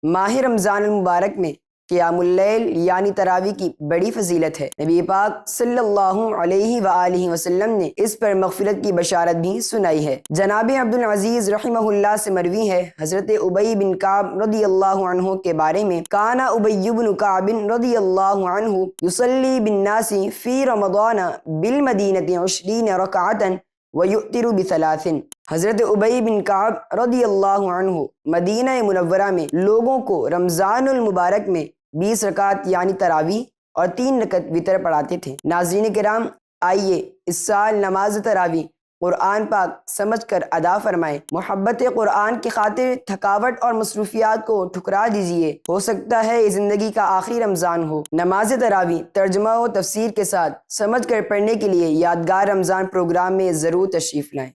ماہ رمضان المبارک میں قیام اللیل یعنی تراویح کی بڑی فضیلت ہے۔ نبی پاک صلی اللہ علیہ وآلہ وسلم نے اس پر مغفرت کی بشارت بھی سنائی ہے۔ جناب عبدالعزیز رحمہ اللہ سے مروی ہے، حضرت ابی بن کعب رضی اللہ عنہ کے بارے میں، کان ابی بن کعب رضی اللہ عنہ یصلی بالناس فی رمضان بالمدینہ 20 رکعتا وَيُؤْتِرُ بِثَلَاثٍ۔ حضرت ابی بن کعب رضی اللہ عنہ مدینہ منورہ میں لوگوں کو رمضان المبارک میں 20 رکعت یعنی تراویح اور 3 رکعت وتر پڑھاتے تھے۔ ناظرین کرام، آئیے اس سال نماز تراویح قرآن پاک سمجھ کر ادا فرمائیں۔ محبت قرآن کی خاطر تھکاوٹ اور مصروفیات کو ٹھکرا دیجیے، ہو سکتا ہے یہ زندگی کا آخری رمضان ہو۔ نماز تراویح ترجمہ و تفسیر کے ساتھ سمجھ کر پڑھنے کے لیے یادگار رمضان پروگرام میں ضرور تشریف لائیں۔